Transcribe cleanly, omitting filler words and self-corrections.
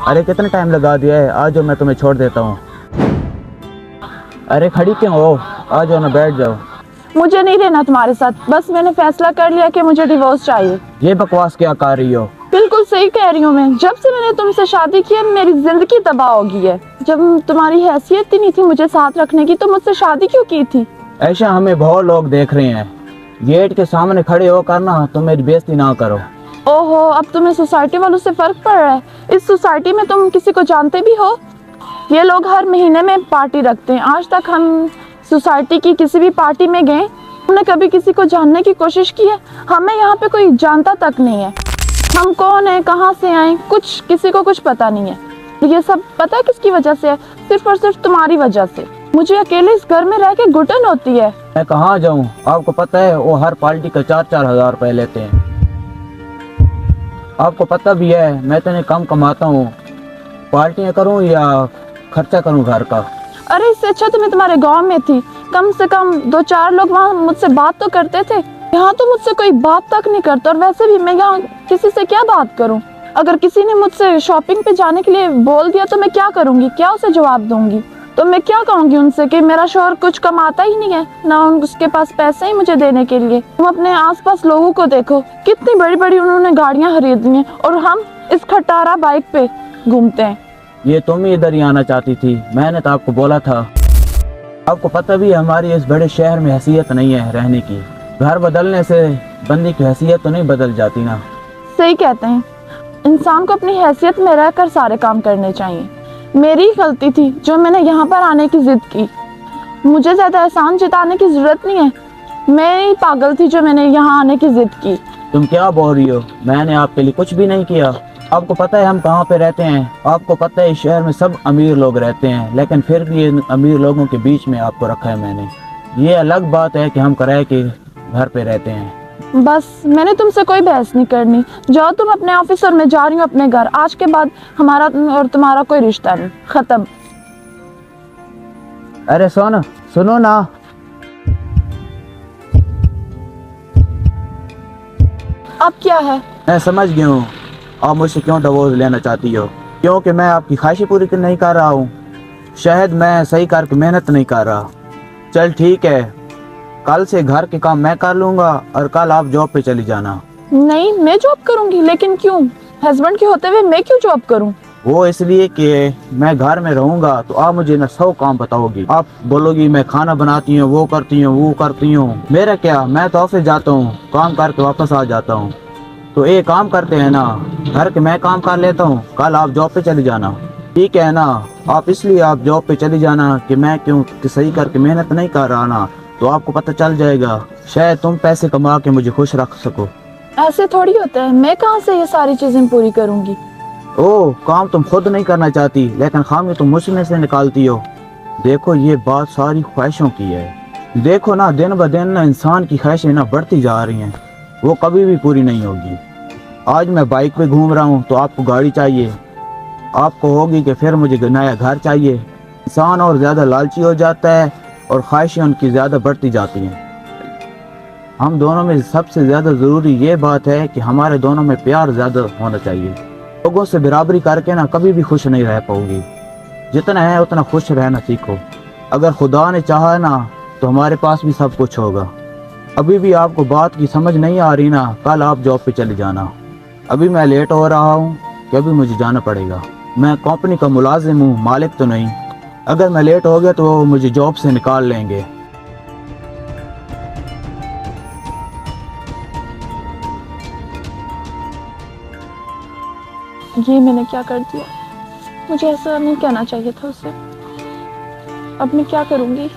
अरे कितना टाइम लगा दिया है, आ जाओ मैं तुम्हें छोड़ देता हूँ। अरे खड़ी क्यों हो, आ जाओ ना, बैठ जाओ। मुझे नहीं रहना तुम्हारे साथ, बस मैंने फैसला कर लिया कि मुझे डिवोर्स चाहिए। ये बकवास क्या कर रही हो? बिल्कुल सही कह रही हूँ मैं, जब से मैंने तुमसे शादी की है मेरी जिंदगी तबाह हो गई है। जब तुम्हारी हैसियत ही नहीं थी मुझे साथ रखने की तो मुझसे शादी क्यों की थी? ऐसा हमें बहुत लोग देख रहे हैं, गेट के सामने खड़े होकर ना तुम मेरी बेइज्जती ना करो। ओहो, अब तुम्हें सोसाइटी वालों से फर्क पड़ रहा है? इस सोसाइटी में तुम किसी को जानते भी हो? ये लोग हर महीने में पार्टी रखते हैं। आज तक हम सोसाइटी की किसी भी पार्टी में गए, हमने कभी किसी को जानने की कोशिश की है? हमें यहाँ पे कोई जानता तक नहीं है। हम कौन है, कहाँ से आए, कुछ किसी को कुछ पता नहीं है। ये सब पता है किसकी वजह से है? सिर्फ और सिर्फ तुम्हारी वजह से। मुझे अकेले इस घर में रह के घुटन होती है। मैं कहाँ जाऊँ? आपको पता है वो हर पार्टी का 4-4 हजार रुपए लेते हैं। आपको पता भी है मैं इतने कम कमाता हूँ, पार्टियाँ करूँ या खर्चा करूँ घर का? अरे इससे अच्छा तो मैं तुम्हारे गांव में थी, कम से कम 2-4 लोग वहाँ मुझसे बात तो करते थे। यहाँ तो मुझसे कोई बात तक नहीं करता, और वैसे भी मैं यहाँ किसी से क्या बात करूँ? अगर किसी ने मुझसे शॉपिंग पे जाने के लिए बोल दिया तो मैं क्या करूँगी, क्या उसे जवाब दूंगी? तो मैं क्या कहूँगी उनसे कि मेरा शौहर कुछ कमाता ही नहीं है, ना उसके पास पैसे ही मुझे देने के लिए। तुम अपने आसपास लोगों को देखो, कितनी बड़ी बड़ी उन्होंने गाड़ियाँ खरीदी हैं और हम इस खटारा बाइक पे घूमते हैं। ये तुम ही इधर ही आना चाहती थी, मैंने तो आपको बोला था। आपको पता भी है हमारी इस बड़े शहर में हैसियत नहीं है रहने की। घर बदलने से बंदी की हैसियत तो नहीं बदल जाती ना। सही कहते हैं, इंसान को अपनी हैसियत में रहकर सारे काम करने चाहिए। मेरी गलती थी जो मैंने यहाँ पर आने की जिद की। मुझे ज्यादा एहसान जताने की जरूरत नहीं है, मैं ही पागल थी जो मैंने यहाँ आने की जिद की। तुम क्या बोल रही हो? मैंने आपके लिए कुछ भी नहीं किया। आपको पता है हम कहाँ पे रहते हैं? आपको पता है इस शहर में सब अमीर लोग रहते हैं, लेकिन फिर भी इन अमीर लोगों के बीच में आपको रखा है मैंने। ये अलग बात है कि हम किराए के घर पे रहते हैं। बस मैंने तुमसे कोई बहस नहीं करनी, जाओ तुम अपने ऑफिस और मैं जा रही हूँ अपने घर। आज के बाद हमारा और तुम्हारा कोई रिश्ता नहीं, खत्म। अरे सुनो ना। अब क्या है? मैं समझ गया हूँ आप मुझसे क्यों डिवोर्स लेना चाहती हो, क्योंकि मैं आपकी ख्वाहिशें पूरी नहीं कर रहा हूँ। शायद मैं सही करके मेहनत नहीं कर रहा। चल ठीक है, कल से घर के काम मैं कर लूँगा और कल आप जॉब पे चली जाना। नहीं, मैं जॉब करूंगी, लेकिन क्यों? हस्बैंड के होते हुए मैं क्यों जॉब करूं? वो इसलिए कि मैं घर में रहूंगा तो आप मुझे ना 100 काम बताओगी। आप बोलोगी मैं खाना बनाती हूँ, वो करती हूँ, वो करती हूँ। मेरा क्या, मैं तो ऑफिस जाता हूँ, काम करके वापस आ जाता हूँ। तो एक काम करते हैं ना, घर के मैं काम कर लेता हूँ, कल आप जॉब पे चली जाना, ठीक है ना? आप इसलिए आप जॉब पे चली जाना कि मैं क्यों कि सही करके मेहनत नहीं कर रहा ना, तो आपको पता चल जाएगा, शायद तुम पैसे कमा के मुझे खुश रख सको। ऐसे थोड़ी होता है, मैं कहाँ से ये सारी चीजें पूरी करूंगी? ओ, काम तुम खुद नहीं करना चाहती लेकिन खामी तुम मुझमें से निकालती हो। देखो ये बात सारी ख्वाहिशों की है। देखो ना, दिन ब दिन ना इंसान की ख्वाहिशें ना बढ़ती जा रही हैं, वो कभी भी पूरी नहीं होगी। आज मैं बाइक पे घूम रहा हूँ तो आपको गाड़ी चाहिए, आपको होगी कि फिर मुझे नया घर चाहिए। इंसान और ज़्यादा लालची हो जाता है और ख्वाहिशें उनकी ज़्यादा बढ़ती जाती हैं। हम दोनों में सबसे ज़्यादा ज़रूरी ये बात है कि हमारे दोनों में प्यार ज़्यादा होना चाहिए। लोगों से बराबरी करके ना कभी भी खुश नहीं रह पाओगी। जितना है उतना खुश रहना सीखो। अगर खुदा ने चाहा ना तो हमारे पास भी सब कुछ होगा। अभी भी आपको बात की समझ नहीं आ रही ना, कल आप जॉब पे चले जाना। अभी मैं लेट हो रहा हूँ कि अभी मुझे जाना पड़ेगा। मैं कंपनी का मुलाजिम हूँ, मालिक तो नहीं। अगर मैं लेट हो गया तो वो मुझे जॉब से निकाल लेंगे। ये मैंने क्या कर दिया? मुझे ऐसा नहीं कहना चाहिए था उसे। अब मैं क्या करूंगी?